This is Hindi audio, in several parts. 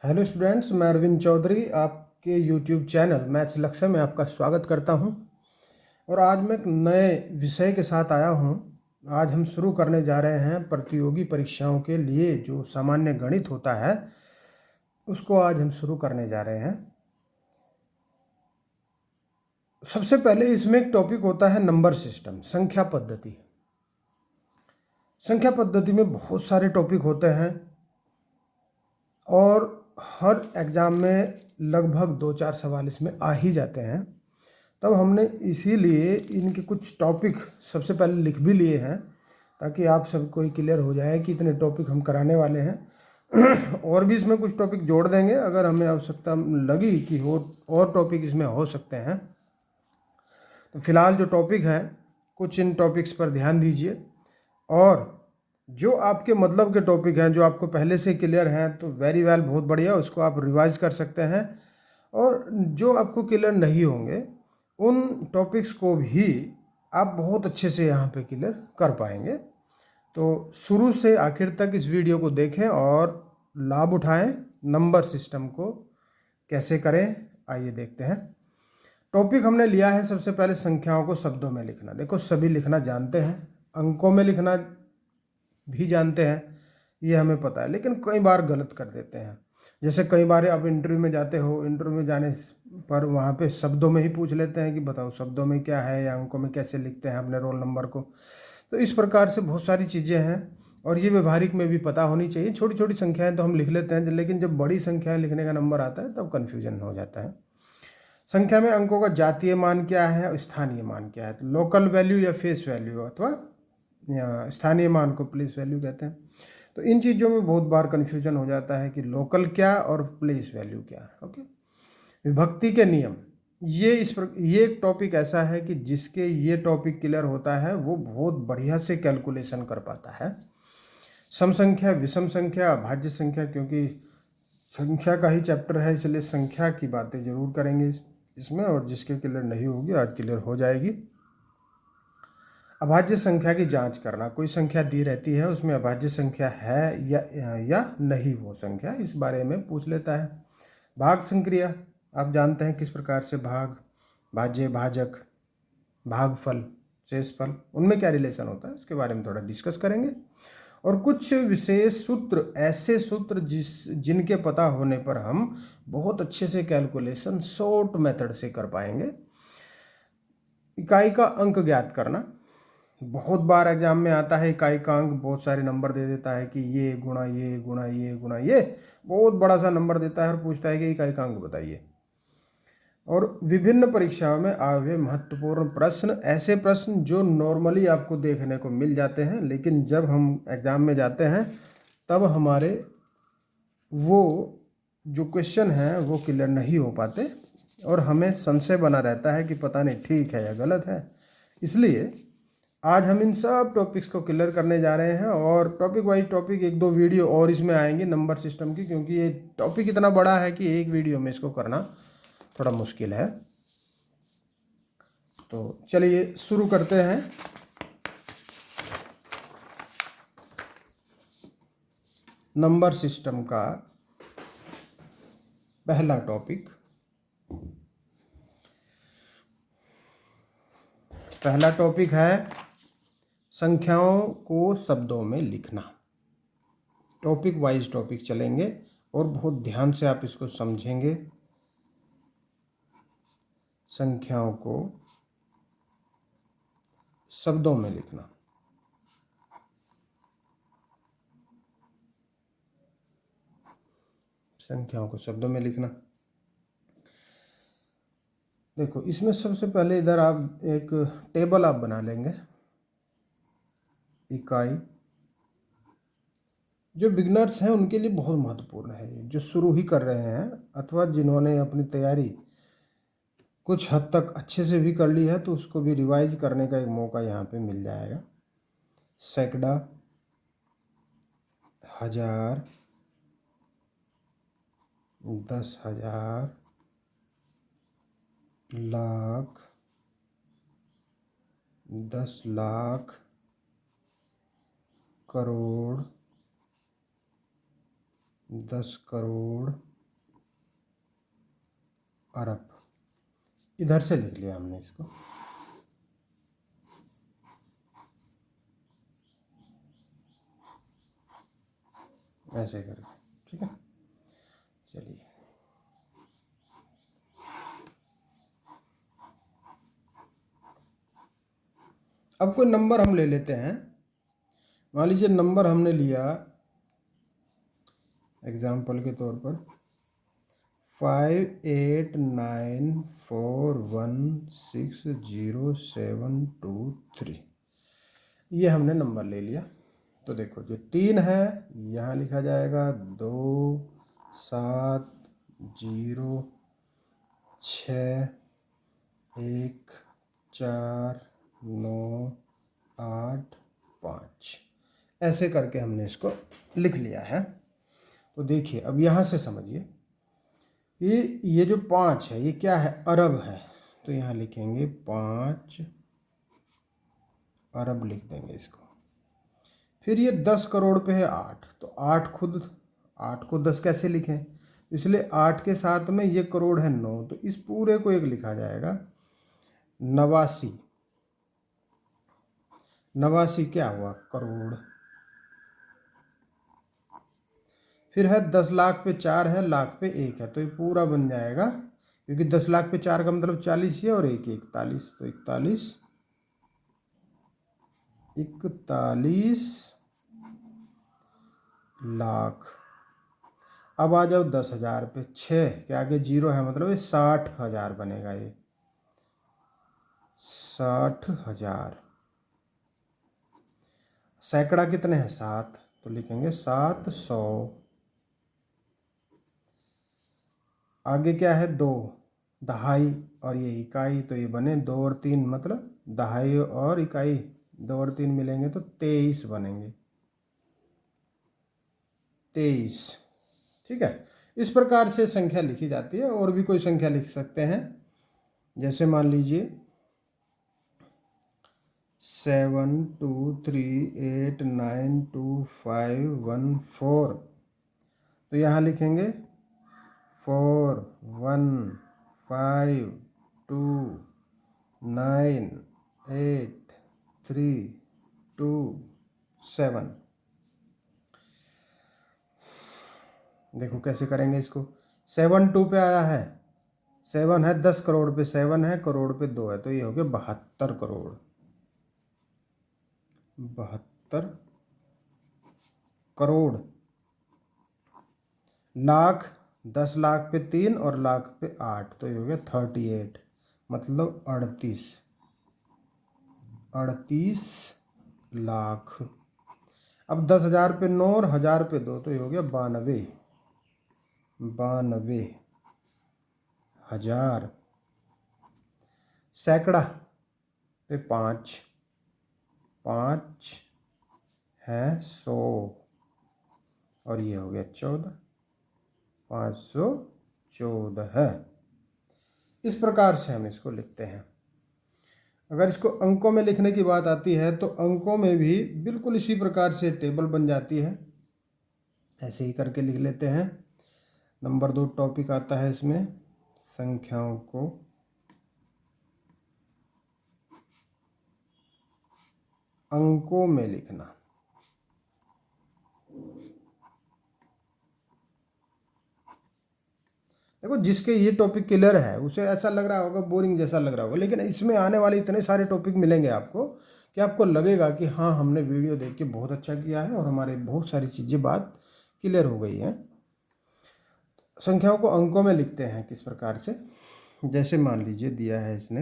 हेलो स्टूडेंट्स, मैं अरविंद चौधरी आपके यूट्यूब चैनल मैथ्स लक्ष्य में आपका स्वागत करता हूं। और आज मैं एक नए विषय के साथ आया हूं। आज हम शुरू करने जा रहे हैं प्रतियोगी परीक्षाओं के लिए जो सामान्य गणित होता है उसको आज हम शुरू करने जा रहे हैं। सबसे पहले इसमें एक टॉपिक होता है नंबर सिस्टम, संख्या पद्धति। संख्या पद्धति में बहुत सारे टॉपिक होते हैं और हर एग्ज़ाम में लगभग 2-4 सवाल इसमें आ ही जाते हैं। तब हमने इसीलिए इनके कुछ टॉपिक सबसे पहले लिख भी लिए हैं ताकि आप सबको ही क्लियर हो जाए कि इतने टॉपिक हम कराने वाले हैं। और भी इसमें कुछ टॉपिक जोड़ देंगे अगर हमें आवश्यकता लगी कि और टॉपिक इसमें हो सकते हैं। तो फिलहाल जो टॉपिक हैं कुछ इन टॉपिक्स पर ध्यान दीजिए, और जो आपके मतलब के टॉपिक हैं जो आपको पहले से क्लियर हैं तो वेरी वेल, बहुत बढ़िया, उसको आप रिवाइज कर सकते हैं। और जो आपको क्लियर नहीं होंगे उन टॉपिक्स को भी आप बहुत अच्छे से यहाँ पे क्लियर कर पाएंगे। तो शुरू से आखिर तक इस वीडियो को देखें और लाभ उठाएं। नंबर सिस्टम को कैसे करें आइए देखते हैं। टॉपिक हमने लिया है सबसे पहले संख्याओं को शब्दों में लिखना। देखो, सभी लिखना जानते हैं, अंकों में लिखना भी जानते हैं, ये हमें पता है, लेकिन कई बार गलत कर देते हैं। जैसे कई बार आप इंटरव्यू में जाते हो, इंटरव्यू में जाने पर वहाँ पे शब्दों में ही पूछ लेते हैं कि बताओ शब्दों में क्या है या अंकों में कैसे लिखते हैं अपने रोल नंबर को। तो इस प्रकार से बहुत सारी चीज़ें हैं और ये व्यवहारिक में भी पता होनी चाहिए। छोटी छोटी संख्याएं तो हम लिख लेते हैं, लेकिन जब बड़ी संख्याएं लिखने का नंबर आता है तब कन्फ्यूजन हो जाता है। संख्या में अंकों का जातीय मान क्या है और स्थानीय मान क्या है। तो लोकल वैल्यू या फेस वैल्यू अथवा स्थानीय मान को प्लेस वैल्यू कहते हैं। तो इन चीज़ों में बहुत बार कन्फ्यूजन हो जाता है कि लोकल क्या और प्लेस वैल्यू क्या। ओके, विभक्ति के नियम, ये एक टॉपिक ऐसा है कि जिसके ये टॉपिक क्लियर होता है वो बहुत बढ़िया से कैलकुलेशन कर पाता है। सम संख्या, विषम संख्या, अभाज्य संख्या, क्योंकि संख्या का ही चैप्टर है इसलिए संख्या की बातें जरूर करेंगे इसमें, और जिसके क्लियर नहीं होगी आज क्लियर हो जाएगी। अभाज्य संख्या की जांच करना, कोई संख्या दी रहती है उसमें अभाज्य संख्या है या नहीं वो संख्या, इस बारे में पूछ लेता है। भाग संक्रिया, आप जानते हैं किस प्रकार से भाग, भाज्य, भाजक, भागफल, शेषफल, उनमें क्या रिलेशन होता है उसके बारे में थोड़ा डिस्कस करेंगे। और कुछ विशेष सूत्र, ऐसे सूत्र जिनके पता होने पर हम बहुत अच्छे से कैलकुलेशन शॉर्ट मेथड से कर पाएंगे। इकाई का अंक ज्ञात करना, बहुत बार एग्जाम में आता है इकाई का अंक बहुत सारे नंबर दे देता है कि ये गुणा ये गुणा ये गुणा ये, बहुत बड़ा सा नंबर देता है और पूछता है कि इकाई का अंक बताइए। और विभिन्न परीक्षाओं में आए हुए महत्वपूर्ण प्रश्न, ऐसे प्रश्न जो नॉर्मली आपको देखने को मिल जाते हैं लेकिन जब हम एग्जाम में जाते हैं तब हमारे वो जो क्वेश्चन हैं वो क्लियर नहीं हो पाते और हमें संशय बना रहता है कि पता नहीं ठीक है या गलत है। इसलिए आज हम इन सब टॉपिक्स को क्लियर करने जा रहे हैं और टॉपिक वाइज टॉपिक एक दो वीडियो और इसमें आएंगी नंबर सिस्टम की, क्योंकि ये टॉपिक इतना बड़ा है कि एक वीडियो में इसको करना थोड़ा मुश्किल है। तो चलिए शुरू करते हैं। नंबर सिस्टम का पहला टॉपिक, है संख्याओं को शब्दों में लिखना। टॉपिक वाइज टॉपिक चलेंगे और बहुत ध्यान से आप इसको समझेंगे। संख्याओं को शब्दों में लिखना, संख्याओं को शब्दों में लिखना। देखो, इसमें सबसे पहले इधर आप एक टेबल आप बना लेंगे। इकाई, जो बिगनर्स हैं उनके लिए बहुत महत्वपूर्ण है, जो शुरू ही कर रहे हैं अथवा जिन्होंने अपनी तैयारी कुछ हद तक अच्छे से भी कर ली है तो उसको भी रिवाइज करने का एक मौका यहाँ पे मिल जाएगा। सैकड़ा, हजार, 10,000, लाख, 10 लाख, करोड़, 10 करोड़, अरब। इधर से लिख लिया हमने इसको, ऐसे करके, ठीक है। चलिए अब कोई नंबर हम ले लेते हैं। मान लीजिए नंबर हमने लिया एग्जाम्पल के तौर पर 5894160723, ये हमने नंबर ले लिया। तो देखो जो 3 है यहाँ लिखा जाएगा 27061498 ऐसे करके हमने इसको लिख लिया है। तो देखिए अब यहाँ से समझिए, ये जो 5 है ये क्या है, अरब है। तो यहाँ लिखेंगे 5 अरब लिख देंगे इसको। फिर ये 10 करोड़ पे है 8, तो 8 को 10 कैसे लिखें, इसलिए 8 के साथ में ये करोड़ है 9, तो इस पूरे को एक लिखा जाएगा 89। 89 क्या हुआ, करोड़। फिर है 10 लाख पे 4 है, लाख पे 1 है, तो ये पूरा बन जाएगा, क्योंकि 10 लाख पे 4 का मतलब 40 है और 1 41, तो 41 लाख। अब आ जाओ 10,000 पे 6 के आगे 0 है, मतलब ये 60,000 बनेगा, ये 60,000। सैकड़ा कितने हैं 7, तो लिखेंगे 700। आगे क्या है 2, दहाई और ये इकाई, तो ये बने 2 और 3, मतलब दहाई और इकाई 2 और 3 मिलेंगे तो 23 बनेंगे, 23। ठीक है, इस प्रकार से संख्या लिखी जाती है। और भी कोई संख्या लिख सकते हैं, जैसे मान लीजिए 72389251 तो यहाँ लिखेंगे 41529832 देखो कैसे करेंगे इसको। 72 पे आया है, 7 है 10 करोड़ पे 7 है, करोड़ पे 2 है, तो ये हो गया 72 करोड़। 72 करोड़। लाख 10 लाख पे 3 और लाख पे 8, तो ये हो गया 38, मतलब 38 लाख। अब 10,000 पे 9 और 1000 पे 2, तो ये हो गया 92 हजार। सैकड़ा पे 5 है 100 और ये हो गया 14, 514 है। इस प्रकार से हम इसको लिखते हैं। अगर इसको अंकों में लिखने की बात आती है तो अंकों में भी बिल्कुल इसी प्रकार से टेबल बन जाती है, ऐसे ही करके लिख लेते हैं। नंबर 2 टॉपिक आता है इसमें, संख्याओं को अंकों में लिखना। देखो जिसके ये टॉपिक क्लियर है उसे ऐसा लग रहा होगा, बोरिंग जैसा लग रहा होगा, लेकिन इसमें आने वाले इतने सारे टॉपिक मिलेंगे आपको कि आपको लगेगा कि हाँ हमने वीडियो देख के बहुत अच्छा किया है और हमारे बहुत सारी चीज़ें बात क्लियर हो गई हैं। संख्याओं को अंकों में लिखते हैं किस प्रकार से, जैसे मान लीजिए दिया है इसने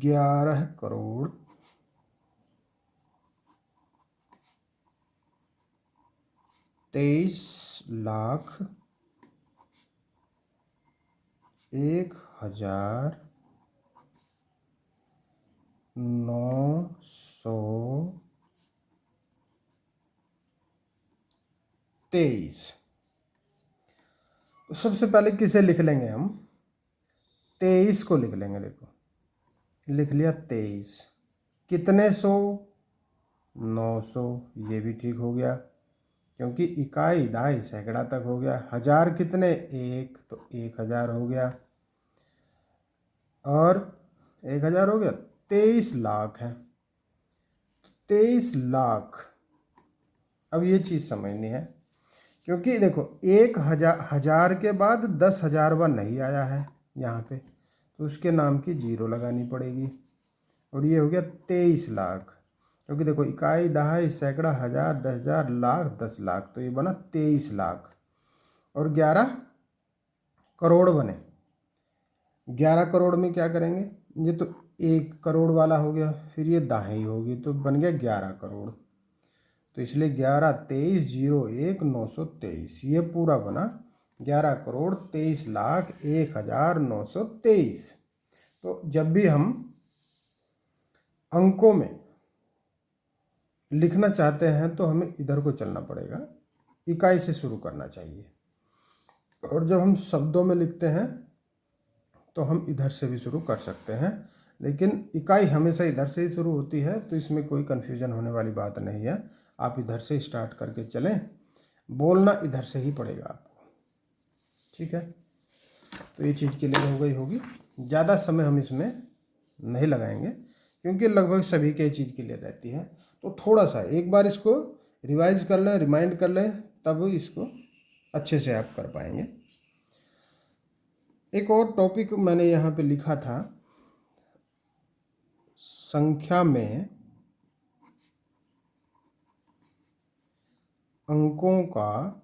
11 करोड़ 23 लाख 1,923। तो सबसे पहले किसे लिख लेंगे हम, 23 को लिख लेंगे। देखो लिख लिया 23, कितने 100, 900, ये भी ठीक हो गया क्योंकि इकाई, दहाई, सैकड़ा तक हो गया। हजार कितने, एक, तो 1000 हो गया। और 1000 हो गया, 23 लाख है, 23 लाख। अब ये चीज़ समझनी है, क्योंकि देखो 1000 के बाद 10,000 बार नहीं आया है यहाँ पे, तो उसके नाम की जीरो लगानी पड़ेगी। और ये हो गया 23 लाख, क्योंकि देखो इकाई, दहाई, सैकड़ा, हजार, 10,000, लाख, 10 लाख, तो ये बना 23 लाख। और 11 करोड़ बने। 11 करोड़ में क्या करेंगे, ये तो 1 करोड़ वाला हो गया, फिर ये दहाई होगी, तो बन गया 11 करोड़। तो इसलिए 11, 23, 01, 923, ये पूरा बना 11 करोड़ 23 लाख 1,923। तो जब भी हम अंकों में लिखना चाहते हैं तो हमें इधर को चलना पड़ेगा, इकाई से शुरू करना चाहिए। और जब हम शब्दों में लिखते हैं तो हम इधर से भी शुरू कर सकते हैं, लेकिन इकाई हमेशा इधर से ही शुरू होती है, तो इसमें कोई कन्फ्यूजन होने वाली बात नहीं है। आप इधर से स्टार्ट करके चलें, बोलना इधर से ही पड़ेगा आपको, ठीक है। तो ये चीज़ क्लियर हो गई होगी। ज़्यादा समय हम इसमें नहीं लगाएंगे, क्योंकि लगभग सभी की चीज़ क्लियर रहती है। तो थोड़ा सा एक बार इसको रिवाइज कर लें, रिमाइंड कर लें, तब इसको अच्छे से आप कर पाएंगे। एक और टॉपिक मैंने यहाँ पे लिखा था, संख्या में अंकों का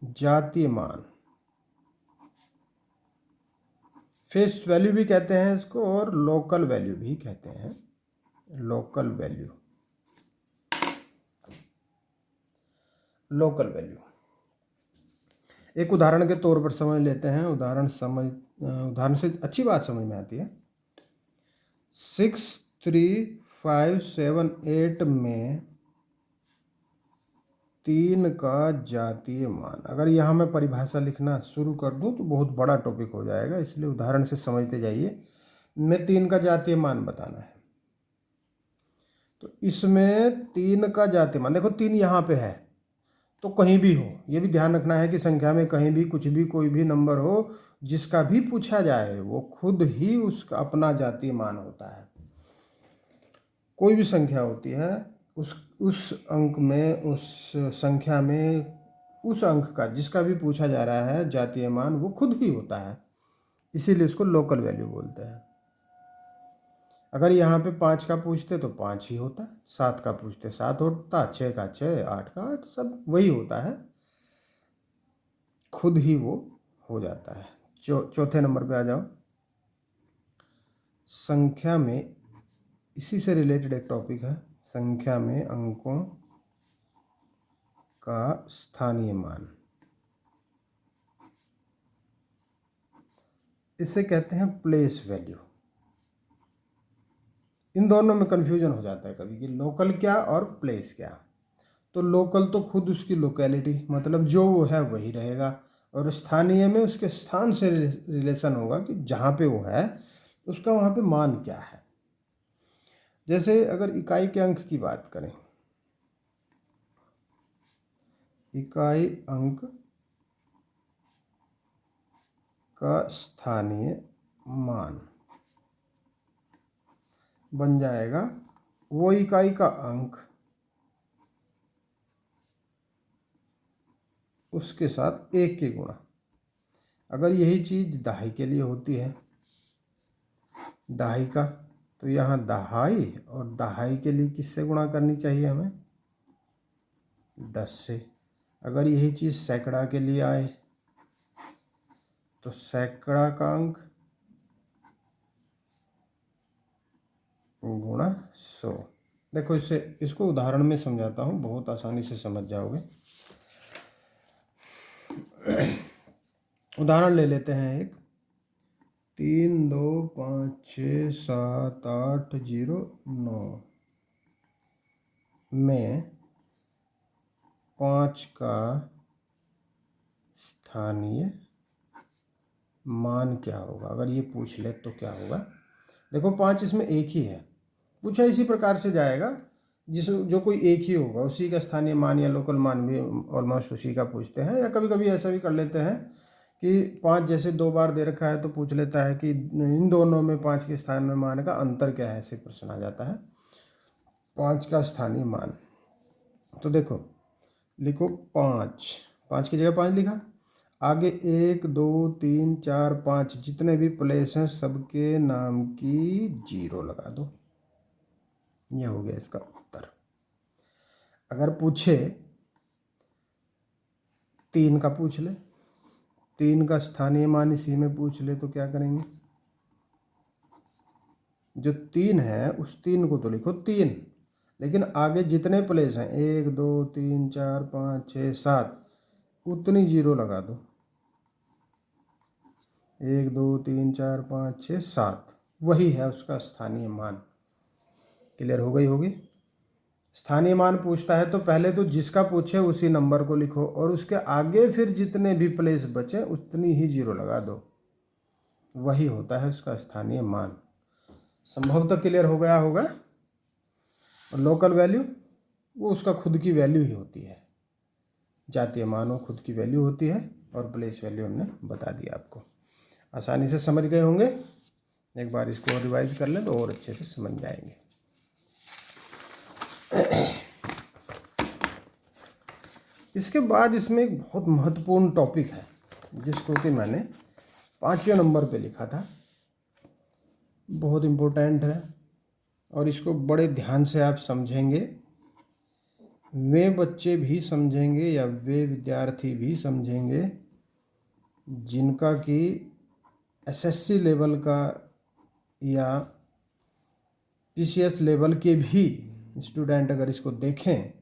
जातीय मान, फेस वैल्यू भी कहते हैं इसको, और लोकल वैल्यू भी कहते हैं। लोकल वैल्यू, लोकल वैल्यू एक उदाहरण के तौर पर समझ लेते हैं। उदाहरण से अच्छी बात समझ में आती है। 63578 में 3 का जातीय मान, अगर यहाँ मैं परिभाषा लिखना शुरू कर दूँ तो बहुत बड़ा टॉपिक हो जाएगा, इसलिए उदाहरण से समझते जाइए। मैं 3 का जातीय मान बताना है, तो इसमें 3 का जातीय मान, देखो 3 यहाँ पे है, तो कहीं भी हो, ये भी ध्यान रखना है कि संख्या में कहीं भी कुछ भी कोई भी नंबर हो, जिसका भी पूछा जाए वो खुद ही उसका अपना जातीय मान होता है। कोई भी संख्या होती है, उस अंक में, उस संख्या में, उस अंक का जिसका भी पूछा जा रहा है जातीय मान वो खुद ही होता है, इसीलिए उसको लोकल वैल्यू बोलते हैं। अगर यहाँ पे 5 का पूछते तो 5 ही होता, 7 का पूछते 7 होता, 6 का 6, 8 का 8, सब वही होता है, खुद ही वो हो जाता है। चौथे नंबर पे आ जाओ। संख्या में, इसी से रिलेटेड एक टॉपिक है, संख्या में अंकों का स्थानीय मान, इसे कहते हैं प्लेस वैल्यू। इन दोनों में कन्फ्यूजन हो जाता है कभी कि लोकल क्या और प्लेस क्या। तो लोकल तो खुद उसकी लोकेलिटी, मतलब जो वो है वही रहेगा, और स्थानीय में उसके स्थान से रिलेशन होगा कि जहाँ पे वो है उसका वहाँ पे मान क्या है। जैसे अगर इकाई के अंक की बात करें, इकाई अंक का स्थानीय मान बन जाएगा वो इकाई का अंक उसके साथ 1 के गुणा। अगर यही चीज़ दहाई के लिए होती है, दहाई का, तो यहाँ दहाई, और दहाई के लिए किससे गुणा करनी चाहिए हमें, 10 से। अगर यही चीज़ सैकड़ा के लिए आए तो सैकड़ा का अंक गुणा 100। देखो इसको उदाहरण में समझाता हूँ, बहुत आसानी से समझ जाओगे। उदाहरण ले लेते हैं एक, 3, 2, 5, 6, 7, 8, 0, 9 में 5 का स्थानीय मान क्या होगा। अगर ये पूछ ले तो क्या होगा। देखो 5 इसमें एक ही है, पूछा इसी प्रकार से जाएगा, जो कोई एक ही होगा उसी का स्थानीय मान या लोकल मान भी ऑलमोस्ट उसी का पूछते हैं। या कभी कभी ऐसा भी कर लेते हैं कि 5 जैसे 2 बार दे रखा है तो पूछ लेता है कि इन दोनों में 5 के स्थान में मान का अंतर क्या है, ऐसे प्रश्न आ जाता है। 5 का स्थानीय मान, तो देखो लिखो 5 की जगह 5 लिखा, आगे 1 2 3 4 5 जितने भी प्लेस हैं सबके नाम की 0 लगा दो। ये हो गया इसका उत्तर। अगर पूछे 3 का पूछ ले, 3 का स्थानीय मान इसी में पूछ ले तो क्या करेंगे, जो 3 है उस 3 को तो लिखो 3, लेकिन आगे जितने प्लेस हैं 1 2 3 4 5 6 7 उतनी 0 लगा दो। 1 2 3 4 5 6 7 वही है उसका स्थानीय मान। क्लियर हो गई होगी। स्थानीय मान पूछता है तो पहले तो जिसका पूछे उसी नंबर को लिखो और उसके आगे फिर जितने भी प्लेस बचे उतनी ही 0 लगा दो, वही होता है उसका स्थानीय मान। संभवतः क्लियर हो गया होगा। और लोकल वैल्यू वो उसका खुद की वैल्यू ही होती है, जातीय मान वो खुद की वैल्यू होती है, और प्लेस वैल्यू हमने बता दिया आपको। आसानी से समझ गए होंगे। एक बार इसको रिवाइज कर लें तो और अच्छे से समझ जाएंगे। इसके बाद इसमें एक बहुत महत्वपूर्ण टॉपिक है जिसको कि मैंने 5वें नंबर पे लिखा था। बहुत इम्पोर्टेंट है और इसको बड़े ध्यान से आप समझेंगे, वे बच्चे भी समझेंगे या वे विद्यार्थी भी समझेंगे जिनका कि एसएससी लेवल का या पीसीएस लेवल के भी स्टूडेंट अगर इसको देखें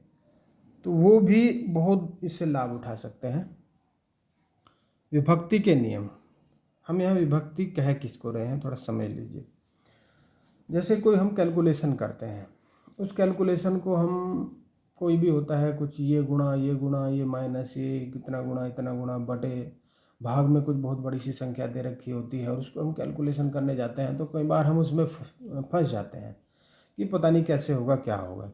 तो वो भी बहुत इससे लाभ उठा सकते हैं। विभक्ति के नियम, हम यहाँ विभक्ति कह किसको रहे हैं थोड़ा समझ लीजिए। जैसे कोई हम कैलकुलेशन करते हैं, उस कैलकुलेशन को हम कोई भी होता है कुछ ये गुणा ये माइनस ये इतना गुणा बटे भाग में कुछ बहुत बड़ी सी संख्या दे रखी होती है और उसको हम कैलकुलेशन करने जाते हैं तो कई बार हम उसमें फंस जाते हैं कि पता नहीं कैसे होगा क्या होगा।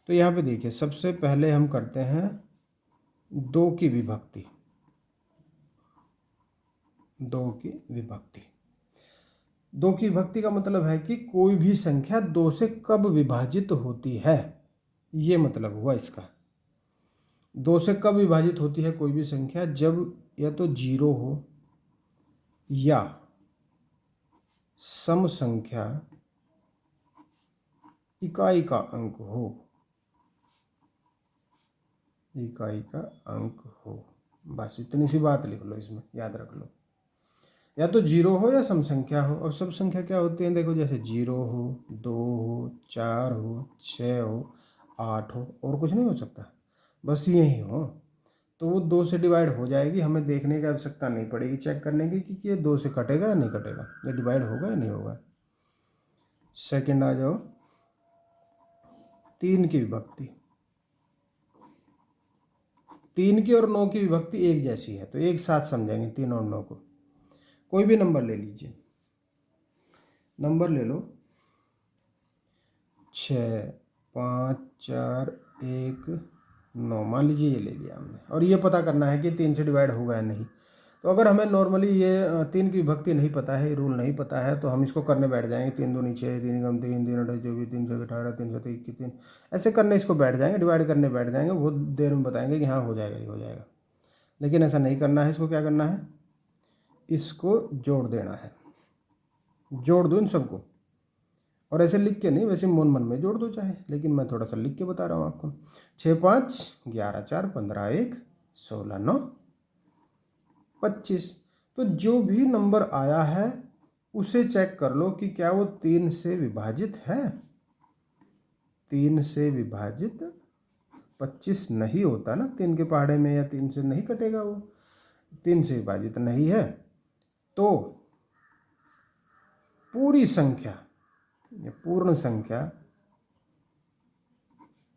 तो यहाँ पे देखिए सबसे पहले हम करते हैं 2 की विभक्ति। 2 की विभक्ति, 2 की विभक्ति का मतलब है कि कोई भी संख्या 2 से कब विभाजित होती है, ये मतलब हुआ इसका। 2 से कब विभाजित होती है कोई भी संख्या, जब या तो 0 हो या सम संख्या इकाई का अंक हो, इकाई का अंक हो। बस इतनी सी बात लिख लो, इसमें याद रख लो, या तो 0 हो या सम संख्या हो। अब सब संख्या क्या होती है देखो, जैसे 0 हो 2 हो 4 हो 6 हो 8 हो, और कुछ नहीं हो सकता, बस यही हो तो वो 2 से डिवाइड हो जाएगी। हमें देखने की आवश्यकता नहीं पड़ेगी चेक करने की कि ये 2 से कटेगा या नहीं कटेगा, ये डिवाइड होगा या नहीं होगा। सेकंड आ जाओ 3 की विभक्ति। 3 की और 9 की विभक्ति एक जैसी है तो एक साथ समझेंगे 3 और 9 को। कोई भी नंबर ले लीजिए, नंबर ले लो 6 5 4 1 9, मान लीजिए ये ले लिया हमने, और ये पता करना है कि 3 से डिवाइड होगा या नहीं। तो अगर हमें नॉर्मली ये 3 की विभक्ति नहीं पता है, रूल नहीं पता है, तो हम इसको करने बैठ जाएंगे। 3 दूनी 6, 3 कम 3, 3 अठाई 24, 3 छः 18, 3 7 21, 3 ऐसे करने इसको बैठ जाएंगे, डिवाइड करने बैठ जाएंगे। बहुत देर में बताएंगे कि हाँ हो जाएगा ये हो जाएगा, लेकिन ऐसा नहीं करना है। इसको क्या करना है, इसको जोड़ देना है, जोड़ दो इन सबको, और ऐसे लिख के नहीं, वैसे मन में जोड़ दो चाहे, लेकिन मैं थोड़ा सा लिख के बता रहा हूँ आपको। 6 5 11 4 15 1 16 9 25। तो जो भी नंबर आया है उसे चेक कर लो कि क्या वो 3 से विभाजित है। 3 से विभाजित 25 नहीं होता ना 3 के पहाड़े में, या 3 से नहीं कटेगा वो, 3 से विभाजित नहीं है तो पूरी संख्या, पूर्ण संख्या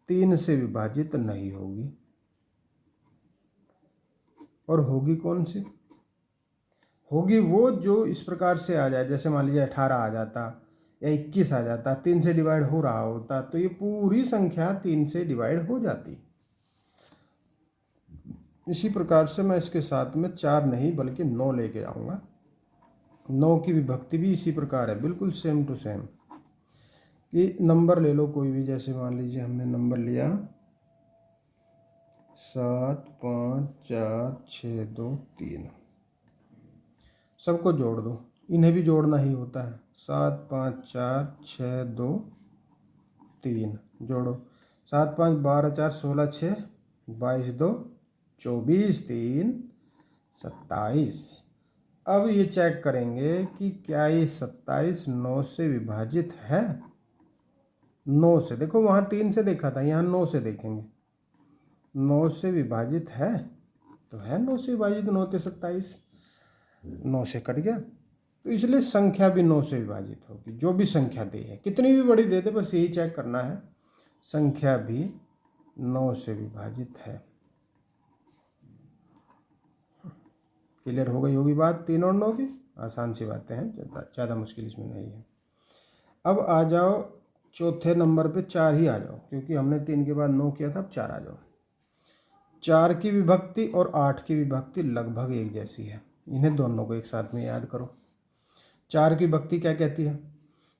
3 से विभाजित नहीं होगी। और होगी कौन सी, होगी वो जो इस प्रकार से आ जाए। जैसे मान लीजिए 18 आ जाता, या 21 आ जाता, 3 से डिवाइड हो रहा होता, तो ये पूरी संख्या 3 से डिवाइड हो जाती। इसी प्रकार से मैं इसके साथ में 4 नहीं बल्कि 9 लेके आऊँगा। 9 की विभक्ति भी इसी प्रकार है, बिल्कुल सेम टू सेम। कि नंबर ले लो कोई भी, जैसे मान लीजिए हमने नंबर लिया 7 5 4 6 2 3, सबको जोड़ दो, इन्हें भी जोड़ना ही होता है। 7 5 4 6 2 3 जोड़ो, 7 5 12 4 16 6 22 2 24 3 27। अब ये चेक करेंगे कि क्या ये 27 9 से विभाजित है। 9 से, देखो वहाँ 3 से देखा था, यहाँ 9 से देखेंगे। 9 से विभाजित है तो है, 9 से विभाजित 9 से 27, 9 से कट गया, तो इसलिए संख्या भी 9 से विभाजित होगी। जो भी संख्या दे है, कितनी भी बड़ी दे दे, बस यही चेक करना है, संख्या भी 9 से विभाजित है। क्लियर हो गई होगी बात 3 और 9 की? आसान सी बातें हैं, ज़्यादा मुश्किल इसमें नहीं है। अब आ जाओ चौथे नंबर पे, 4 ही आ जाओ, क्योंकि हमने 3 के बाद 9 किया था, अब 4 आ जाओ। 4 की विभक्ति और 8 की विभक्ति लगभग एक जैसी है, इन्हें दोनों को एक साथ में याद करो। 4 की विभक्ति क्या कहती है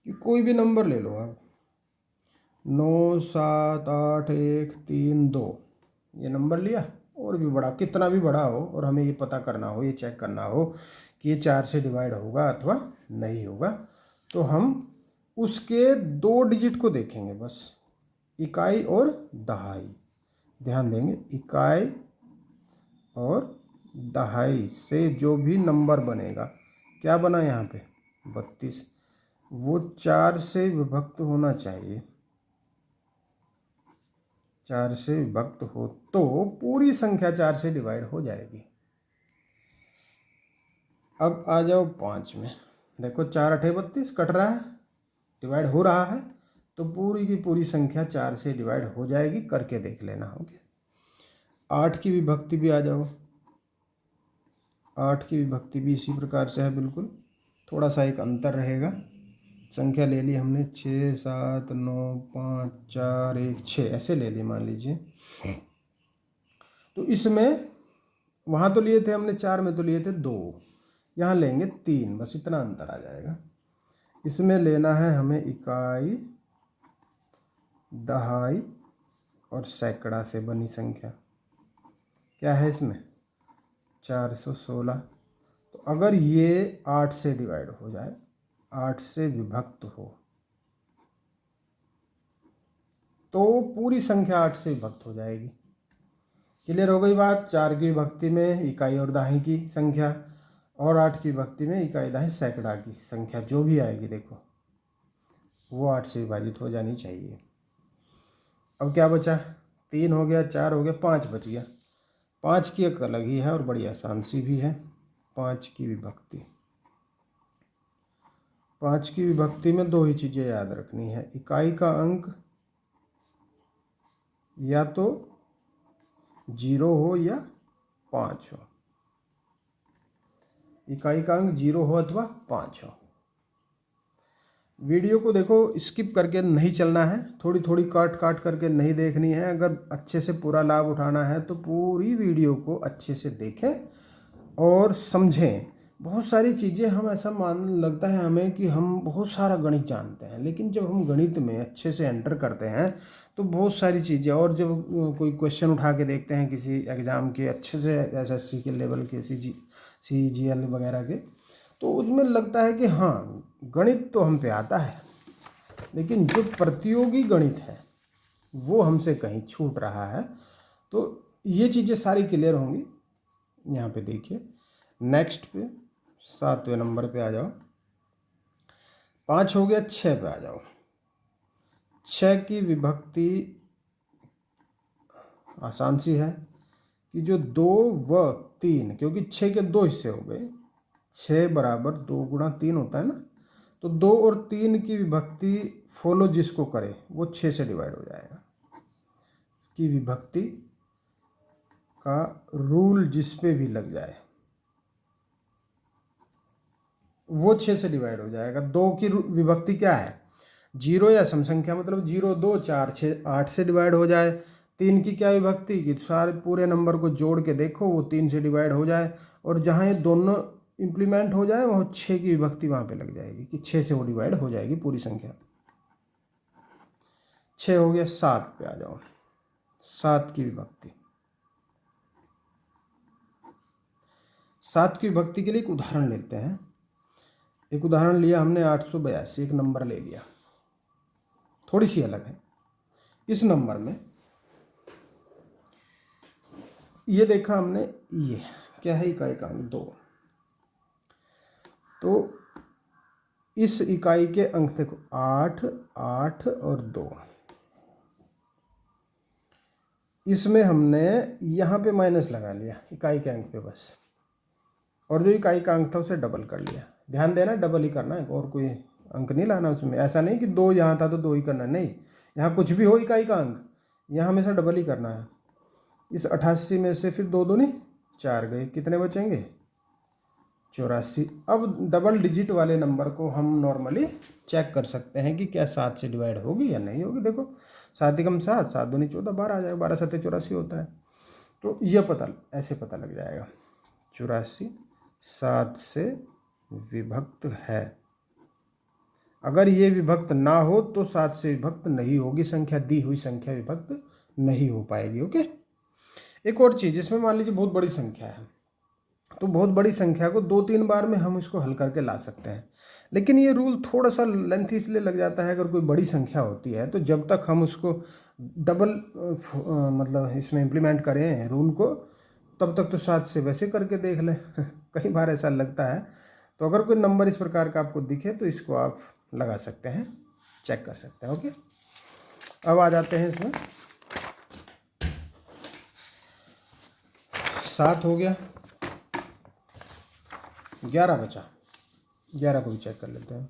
कि कोई भी नंबर ले लो आप, 9 7 8 1 3 2, ये नंबर लिया, और भी बड़ा, कितना भी बड़ा हो, और हमें ये पता करना हो, ये चेक करना हो कि ये 4 से डिवाइड होगा अथवा नहीं होगा, तो हम उसके 2 डिजिट को देखेंगे बस, इकाई और दहाई। ध्यान देंगे, इकाई और दहाई से जो भी नंबर बनेगा, क्या बना यहाँ पे 32, वो 4 से विभक्त होना चाहिए। 4 से विभक्त हो तो पूरी संख्या 4 से डिवाइड हो जाएगी। अब आ जाओ 5 में, देखो 4 8 32 कट रहा है, डिवाइड हो रहा है, तो पूरी की पूरी संख्या 4 से डिवाइड हो जाएगी, करके देख लेना। ओके, 8 की विभक्ति भी आ जाओ। 8 की विभक्ति भी इसी प्रकार से है, बिल्कुल थोड़ा सा एक अंतर रहेगा। संख्या ले ली हमने 6 7 9 5 4 1 6, ऐसे ले ली मान लीजिए। तो इसमें वहाँ तो लिए थे हमने 4 में तो लिए थे 2, यहाँ लेंगे 3, बस इतना अंतर आ जाएगा। इसमें लेना है हमें इकाई दहाई और सैकड़ा से बनी संख्या, क्या है इसमें 416। तो अगर ये 8 से डिवाइड हो जाए, 8 से विभक्त हो, तो पूरी संख्या 8 से विभक्त हो जाएगी। क्लियर हो गई बात? 4 की विभक्ति में इकाई और दहाई की संख्या, और 8 की विभक्ति में इकाई दहाई सैकड़ा की संख्या, जो भी आएगी देखो वो 8 से विभाजित हो जानी चाहिए। अब क्या बचा, 3 हो गया, 4 हो गया, 5 बच गया। 5 की एक अलग ही है और बड़ी आसान सी भी है, 5 की विभक्ति। 5 की विभक्ति में 2 ही चीज़ें याद रखनी है, इकाई का अंक या तो 0 हो या 5 हो, इकाई का अंक 0 हो अथवा 5 हो। वीडियो को देखो, स्किप करके नहीं चलना है, थोड़ी थोड़ी काट काट करके नहीं देखनी है। अगर अच्छे से पूरा लाभ उठाना है तो पूरी वीडियो को अच्छे से देखें और समझें। बहुत सारी चीज़ें हम ऐसा मान लगता है हमें कि हम बहुत सारा गणित जानते हैं, लेकिन जब हम गणित में अच्छे से एंटर करते हैं तो बहुत सारी चीज़ें, और जब कोई क्वेश्चन उठा के देखते हैं किसी एग्ज़ाम के अच्छे से, एसएससी के लेवल के, सीजीएल वगैरह के, तो उसमें लगता है कि हाँ गणित तो हम पे आता है, लेकिन जो प्रतियोगी गणित है वो हमसे कहीं छूट रहा है। तो ये चीज़ें सारी क्लियर होंगी। यहाँ पे देखिए, नेक्स्ट पे 7वें नंबर पे आ जाओ। 5 हो गया, 6 पे आ जाओ। 6 की विभक्ति आसान सी है कि जो 2 व 3, क्योंकि 6 के 2 हिस्से हो गए, 6 बराबर 2 गुणा 3 होता है ना, तो 2 और 3 की विभक्ति फॉलो जिसको करे वो 6 से डिवाइड हो जाएगा। की विभक्ति का रूल जिस पे भी लग जाए वो 6 से डिवाइड हो जाएगा। 2 की विभक्ति क्या है? 0 या सम संख्या, मतलब 0 2 4 6 8 से डिवाइड हो जाए। 3 की क्या विभक्ति कि सारे पूरे नंबर को जोड़ के देखो वो 3 से डिवाइड हो जाए, और जहाँ ये दोनों इम्प्लीमेंट हो जाए वह 6 की विभक्ति वहाँ पे लग जाएगी कि 6 से वो डिवाइड हो जाएगी पूरी संख्या। 6 हो गया। 7 पे आ जाओ। 7 की विभक्ति। 7 की विभक्ति के लिए एक उदाहरण लेते हैं। एक उदाहरण लिया हमने 882, एक नंबर ले लिया, थोड़ी सी अलग है। इस नंबर में ये देखा हमने, ये क्या है? इकाई का अंक 2। तो इस इकाई के अंक देखो 8 8 और 2। इसमें हमने यहाँ पे माइनस लगा लिया इकाई के अंक पे बस, और जो इकाई का अंक था उसे डबल कर लिया। ध्यान देना, डबल ही करना है, और कोई अंक नहीं लाना उसमें। ऐसा नहीं कि 2 यहाँ था तो 2 ही करना, नहीं। यहाँ कुछ भी हो इकाई का अंक, यहाँ हमेशा डबल ही करना है। इस 88 में से फिर 2 दूनी 4 गए, कितने बचेंगे? 84। अब डबल डिजिट वाले नंबर को हम नॉर्मली चेक कर सकते हैं कि क्या 7 से डिवाइड होगी या नहीं होगी। देखो 7 एकम 7, 7 दूनी 14, 12 आ जाएगा। 12 7 84 होता है। तो यह ऐसे पता लग जाएगा। 84 7 से विभक्त है। अगर ये विभक्त ना हो तो 7 से विभक्त नहीं होगी संख्या, दी हुई संख्या विभक्त नहीं हो पाएगी। ओके। एक और चीज़, इसमें मान लीजिए बहुत बड़ी संख्या है, तो बहुत बड़ी संख्या को 2-3 बार में हम इसको हल करके ला सकते हैं। लेकिन ये रूल थोड़ा सा लेंथी इसलिए लग जाता है, अगर कोई बड़ी संख्या होती है तो जब तक हम उसको डबल मतलब इसमें इम्प्लीमेंट करें रूल को, तब तक तो 7 से वैसे करके देख लें। कई बार ऐसा लगता है। तो अगर कोई नंबर इस प्रकार का आपको दिखे तो इसको आप लगा सकते हैं, चेक कर सकते हैं। ओके। अब आ जाते हैं इसमें। 7 हो गया, 11 बचा। 11 को भी चेक कर लेते हैं।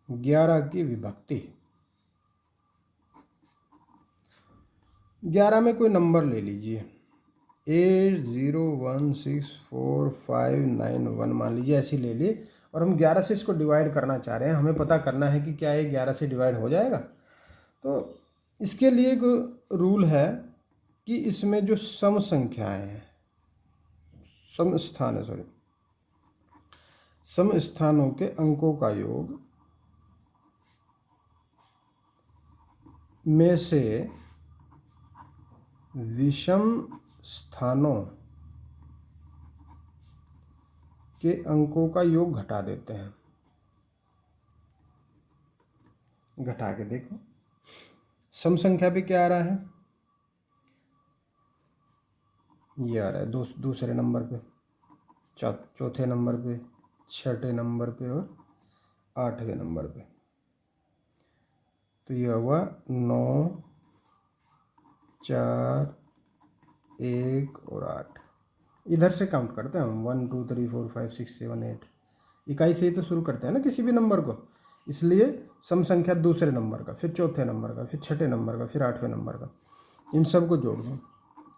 11 की विभक्ति। 11 में कोई नंबर ले लीजिए, 8016459 मान लीजिए, ऐसी ले लिए, और हम 11 से इसको डिवाइड करना चाह रहे हैं। हमें पता करना है कि क्या ये 11 से डिवाइड हो जाएगा। तो इसके लिए एक रूल है कि इसमें जो सम संख्याएं हैं, सम स्थानों के अंकों का योग में से विषम स्थानों के अंकों का योग घटा देते हैं। घटा के देखो सम संख्या पे क्या आ रहा है? ये आ रहा है दूसरे नंबर पे, चौथे नंबर पे, छठे नंबर पे और 8वें नंबर पे। तो ये हुआ 9 4 1 और 8। इधर से काउंट करते हैं हम, 1 2 3 4 5 6 7 8। इकाई से ही तो शुरू करते हैं ना किसी भी नंबर को, इसलिए सम संख्या दूसरे नंबर का, फिर चौथे नंबर का, फिर छठे नंबर का, फिर 8वें नंबर का, इन सब को जोड़ दो।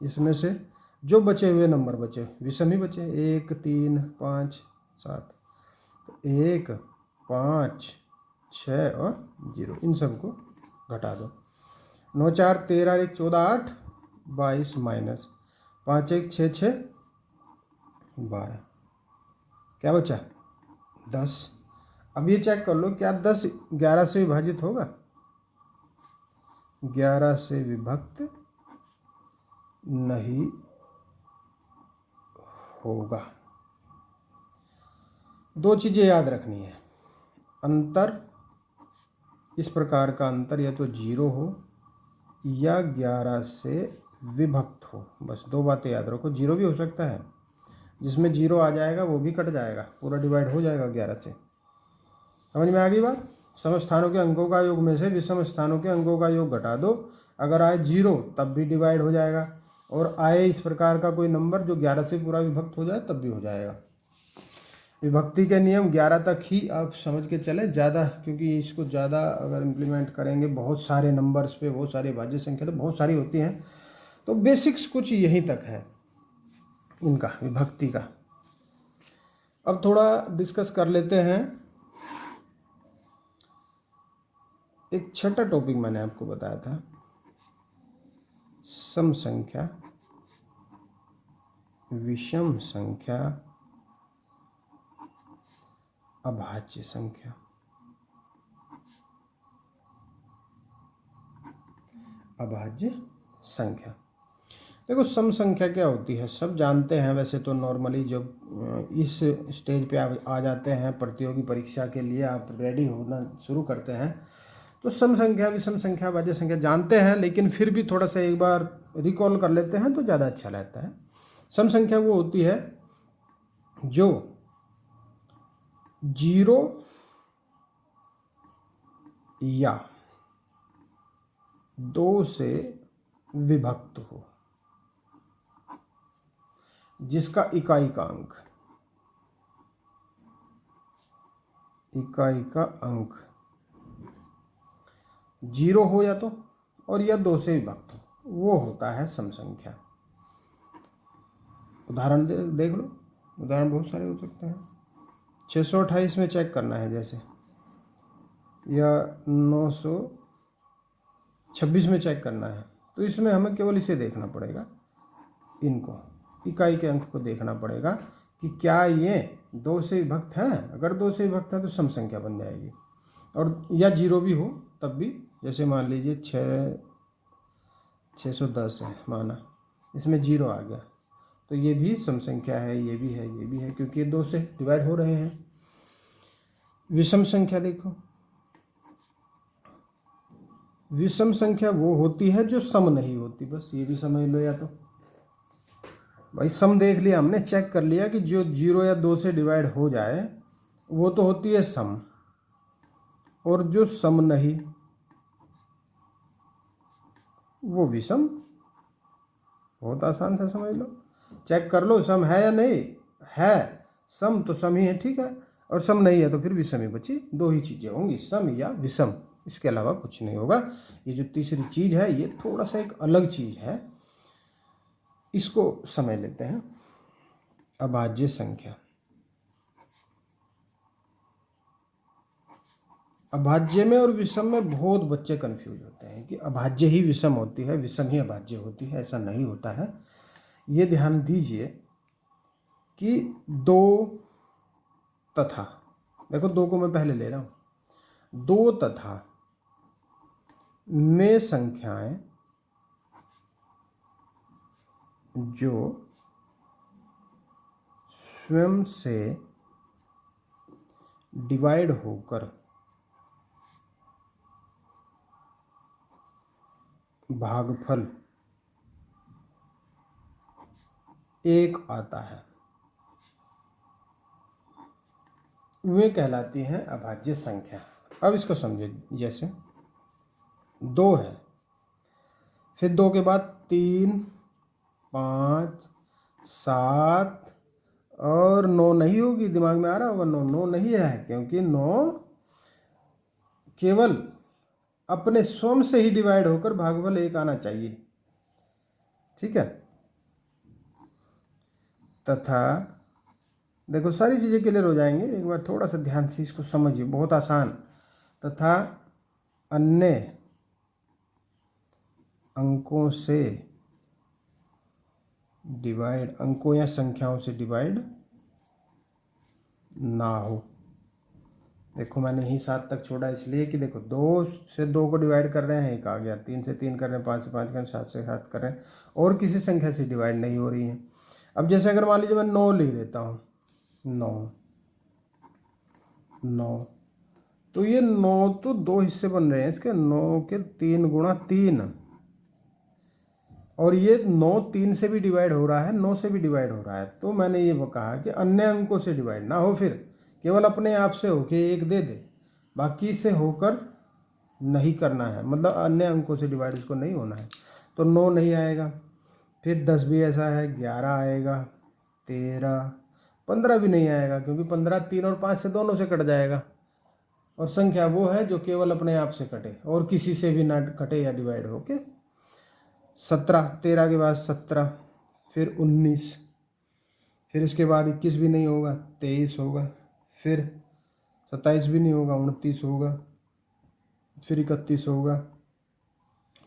इसमें से जो बचे हुए नंबर बचे विषम ही बचे, 1 3 5 7। तो 1 5 6 और 0, इन सब को घटा दो। 9 4 13 1 14 8 22 माइनस 5 1 6 6 12। क्या बचा? 10। अब ये चेक कर लो, क्या 10 11 से विभाजित होगा? 11 से विभक्त नहीं होगा। 2 चीज़ें याद रखनी है। अंतर, इस प्रकार का अंतर या तो 0 हो या 11 से विभक्त हो। बस 2 बातें याद रखो। 0 भी हो सकता है, जिसमें 0 आ जाएगा वो भी कट जाएगा, पूरा डिवाइड हो जाएगा 11 से। समझ में आ गई बात? सम स्थानों के अंकों का योग में से विषम स्थानों के अंकों का योग घटा दो। अगर आए 0 तब भी डिवाइड हो जाएगा, और आए इस प्रकार का कोई नंबर जो 11 से पूरा विभक्त हो जाए तब भी हो जाएगा। विभक्ति के नियम 11 तक ही आप समझ के चले, ज़्यादा, क्योंकि इसको ज़्यादा अगर इम्प्लीमेंट करेंगे बहुत सारे नंबर्स पे, बहुत सारी भाज्य संख्या तो बहुत सारी होती हैं, तो बेसिक्स कुछ यहीं तक है। इनका विभक्ति का। अब थोड़ा डिस्कस कर लेते हैं। एक छठा टॉपिक मैंने आपको बताया था, सम संख्या, विषम संख्या, अभाज्य संख्या। अभाज्य संख्या, देखो सम संख्या क्या होती है सब जानते हैं वैसे तो। नॉर्मली जब इस स्टेज पे आप आ जाते हैं, प्रतियोगी परीक्षा के लिए आप रेडी होना शुरू करते हैं, तो सम संख्या, विषम संख्या, अभाज्य संख्या जानते हैं, लेकिन फिर भी थोड़ा सा एक बार रिकॉल कर लेते हैं तो ज़्यादा अच्छा रहता है। सम संख्या वो होती है जो 0 या 2 से विभक्त हो, जिसका इकाई का अंक, इकाई का अंक 0 हो या तो, और या 2 से विभक्त हो, वो होता है सम संख्या। उदाहरण देख लो, उदाहरण बहुत सारे हो सकते हैं। 628 में चेक करना है जैसे, या 926 में चेक करना है, तो इसमें हमें केवल इसे देखना पड़ेगा, इनको इकाई के अंक को देखना पड़ेगा कि क्या ये 2 से विभक्त हैं। अगर 2 से विभक्त है तो सम संख्या बन जाएगी, और या 0 भी हो तब भी। जैसे मान लीजिए 610 है माना, इसमें 0 आ गया तो ये भी सम संख्या है, ये भी है, ये भी है, क्योंकि ये 2 से डिवाइड हो रहे हैं। विषम संख्या देखो, विषम संख्या वो होती है जो सम नहीं होती, बस ये भी समझ लो। या तो भाई सम देख लिया हमने, चेक कर लिया कि जो 0 या 2 से डिवाइड हो जाए वो तो होती है सम, और जो सम नहीं वो विषम। बहुत आसान से समझ लो, चेक कर लो सम है या नहीं है। सम तो सम ही है, ठीक है, और सम नहीं है तो फिर विषम ही बची। 2 ही चीज़ें होंगी, सम या विषम, इसके अलावा कुछ नहीं होगा। ये जो तीसरी चीज़ है ये थोड़ा सा एक अलग चीज़ है, इसको समझ लेते हैं। अभाज्य संख्या, अभाज्य में और विषम में बहुत बच्चे कंफ्यूज होते हैं कि अभाज्य ही विषम होती है, विषम ही अभाज्य होती है। ऐसा नहीं होता है। ये ध्यान दीजिए कि 2 तथा, देखो 2 को मैं पहले ले रहा हूँ, 2 तथा में संख्याएं जो स्वयं से डिवाइड होकर भागफल 1 आता है, वे कहलाती हैं अभाज्य संख्या। अब इसको समझे, जैसे 2 है, फिर 2 के बाद 3, 5, 7 और 9 नहीं होगी। दिमाग में आ रहा होगा 9 नहीं है, क्योंकि 9 केवल अपने स्वयं से ही डिवाइड होकर भागफल 1 आना चाहिए, ठीक है। तथा देखो सारी चीज़ें क्लियर हो जाएंगे, एक बार थोड़ा सा ध्यान से इसको समझिए, बहुत आसान। तथा अन्य अंकों से डिवाइड, अंकों या संख्याओं से डिवाइड ना हो। देखो मैंने ही 7 तक छोड़ा इसलिए कि देखो 2 से 2 को डिवाइड कर रहे हैं, 1 आ गया, 3 से 3 कर रहे हैं, 5 से 5 कर रहे हैं, 7 से 7 कर रहे हैं, और किसी संख्या से डिवाइड नहीं हो रही है। अब जैसे अगर मान लीजिए मैं 9 लिख देता हूँ, 9, तो ये 9 तो 2 हिस्से बन रहे हैं इसके, 9 के 3 गुणा 3, और ये 9 3 से भी डिवाइड हो रहा है, 9 से भी डिवाइड हो रहा है। तो मैंने ये कहा कि अन्य अंकों से डिवाइड ना हो, फिर केवल अपने आप से हो कि 1 दे दे, बाकी से होकर नहीं करना है, मतलब अन्य अंकों से डिवाइड इसको नहीं होना है। तो 9 नहीं आएगा, फिर 10 भी ऐसा है, 11 आएगा, 13, 15 भी नहीं आएगा, क्योंकि 15 3 और 5 से दोनों से कट जाएगा, और संख्या वो है जो केवल अपने आप से कटे और किसी से भी ना कटे या डिवाइड हो के। 17, 13 के बाद 17, फिर 19, फिर इसके बाद 21 भी नहीं होगा, 23 होगा, फिर 27 भी नहीं होगा, 29 होगा, फिर 31 होगा,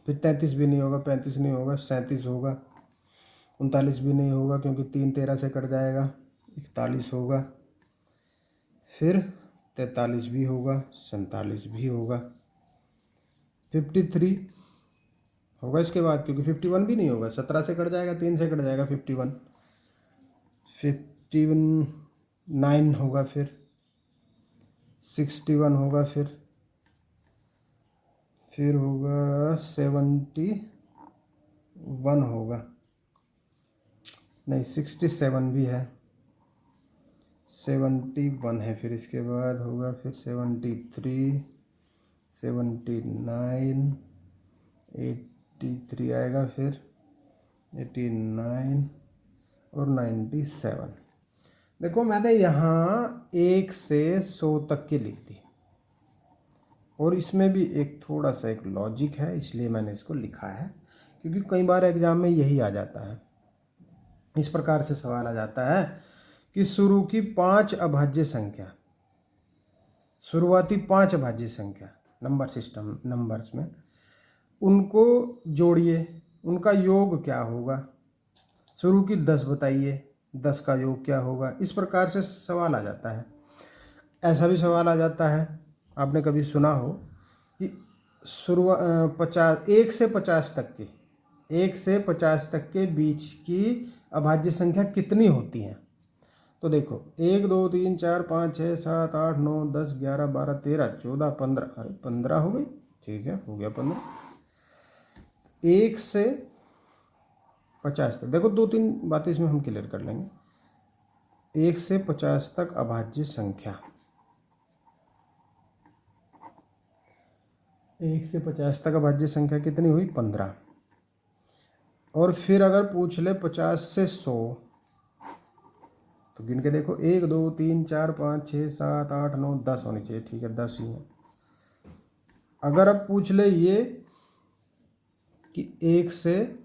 फिर 33 भी नहीं होगा, 35 नहीं होगा, 37 होगा, 39 भी नहीं होगा क्योंकि 3 13 से कट जाएगा, 41 होगा, फिर 43 भी होगा, 47 भी होगा, 53 होगा इसके बाद क्योंकि 51 भी नहीं होगा, 17 से कट जाएगा, 3 से कट जाएगा, 51 59 होगा, फिर 61 होगा, फिर होगा 71 होगा, नहीं 67 भी है, 71 है, फिर इसके बाद होगा फिर 73, 79, 83 आएगा, फिर 89 और 97। देखो मैंने यहाँ 1 से 100 तक की लिख दी और इसमें भी एक थोड़ा सा एक लॉजिक है, इसलिए मैंने इसको लिखा है क्योंकि कई बार एग्ज़ाम में यही आ जाता है। इस प्रकार से सवाल आ जाता है कि शुरू की 5 अभाज्य संख्या, शुरुआती 5 अभाज्य संख्या नंबर सिस्टम नंबर्स में, उनको जोड़िए, उनका योग क्या होगा। शुरू की 10 बताइए, 10 का योग क्या होगा। इस प्रकार से सवाल आ जाता है। ऐसा भी सवाल आ जाता है, आपने कभी सुना हो कि 1 से 50 तक के 1 से 50 तक के बीच की अभाज्य संख्या कितनी होती हैं। तो देखो 1 2 3 4 5 6 7 8 9 10 11 12 13 14 15, अरे 15 हो गई, ठीक है, हो गया 15। 1 से 50 तक देखो 2-3 बातें इसमें हम क्लियर कर लेंगे। 1 से 50 तक अभाज्य संख्या, 1 से 50 तक अभाज्य संख्या कितनी हुई, 15। और फिर अगर पूछ ले 50 से 100 तो गिन के देखो 1 2 3 4 5 6 7 8 9 10 होनी चाहिए, ठीक है, 10 ही है। अगर अब पूछ ले ये कि 1 से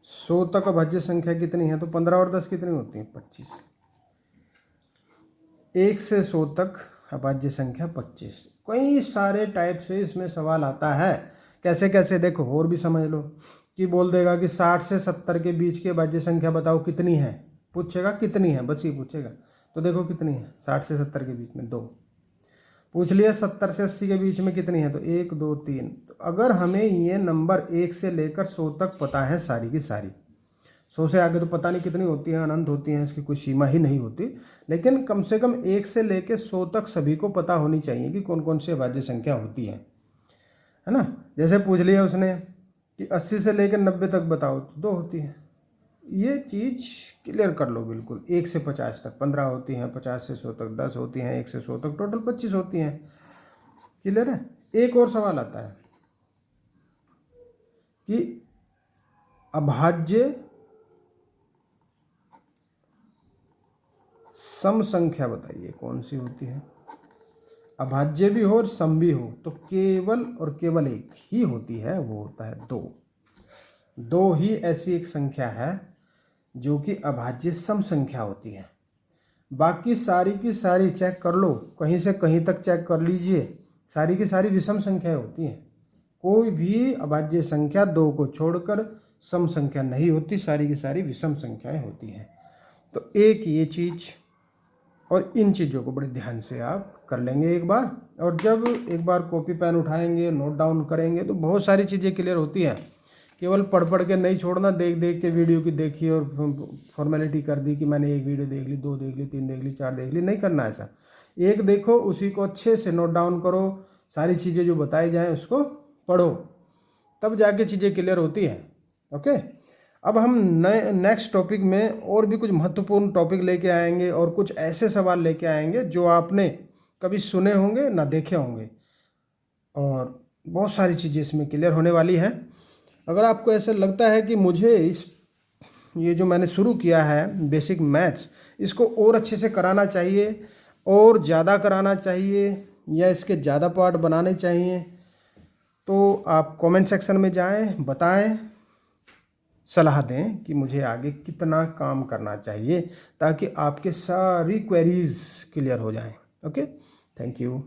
100 तक अभाज्य संख्या कितनी है, तो 15 और 10 कितनी होती है, 25। 1 से 100 तक अभाज्य संख्या 25। कई सारे टाइप से इसमें सवाल आता है। कैसे कैसे देखो और भी समझ लो कि बोल देगा कि 60 से 70 के बीच की अभाज्य संख्या बताओ कितनी है, पूछेगा कितनी है, बस ये पूछेगा। तो देखो कितनी है, 60 से 70 के बीच में 2। पूछ लिया 70 से 80 के बीच में कितनी है, तो 1 2 3। तो अगर हमें ये नंबर 1 से लेकर 100 तक पता है सारी की सारी, 100 से आगे तो पता नहीं कितनी होती हैं, अनंत होती हैं, इसकी कोई सीमा ही नहीं होती, लेकिन कम से कम 1 से लेकर 100 तक सभी को पता होनी चाहिए कि कौन कौन सी अभाज्य संख्या होती है ना। जैसे पूछ लिया उसने कि 80 से लेकर 90 तक बताओ, तो 2 होती है। ये चीज़ क्लियर कर लो बिल्कुल। 1 से 50 तक 15 होती हैं, 50 से 100 तक 10 होती हैं, 1 से 100 तक टोटल 25 होती हैं। क्लियर है। एक और सवाल आता है कि अभाज्य सम संख्या बताइए कौन सी होती है। अभाज्य भी हो और सम भी हो तो केवल और केवल एक ही होती है, वो होता है 2। 2 ही ऐसी एक संख्या है जो कि अभाज्य सम संख्या होती है। बाकी सारी की सारी चेक कर लो, कहीं से कहीं तक चेक कर लीजिए, सारी की सारी विषम संख्याएं होती हैं। कोई भी अभाज्य संख्या 2 को छोड़कर सम संख्या नहीं होती, सारी की सारी विषम संख्याएं होती हैं। तो एक ये चीज़ और इन चीज़ों को बड़े ध्यान से आप कर लेंगे एक बार, और जब एक बार कॉपी पेन उठाएंगे, नोट डाउन करेंगे, तो बहुत सारी चीज़ें क्लियर होती हैं। केवल पढ़ पढ़ के नहीं छोड़ना, देख देख के वीडियो की देखी और फॉर्मेलिटी कर दी कि मैंने एक वीडियो देख ली, 2 देख ली, 3 देख ली, 4 देख ली, नहीं करना ऐसा। एक देखो, उसी को अच्छे से नोट डाउन करो, सारी चीज़ें जो बताई जाएँ उसको पढ़ो, तब जाके चीज़ें क्लियर होती हैं। ओके, अब हम नए नेक्स्ट टॉपिक में और भी कुछ महत्वपूर्ण टॉपिक लेके आएंगे और कुछ ऐसे सवाल लेके आएंगे जो आपने कभी सुने होंगे ना देखे होंगे, और बहुत सारी चीज़ें इसमें क्लियर होने वाली हैं। अगर आपको ऐसा लगता है कि मुझे ये जो मैंने शुरू किया है बेसिक मैथ्स, इसको और अच्छे से कराना चाहिए और ज़्यादा कराना चाहिए या इसके ज़्यादा पार्ट बनाने चाहिए, तो आप कमेंट सेक्शन में जाएं, बताएं, सलाह दें कि मुझे आगे कितना काम करना चाहिए, ताकि आपके सारी क्वेरीज़ क्लियर हो जाएं। Okay, thank you.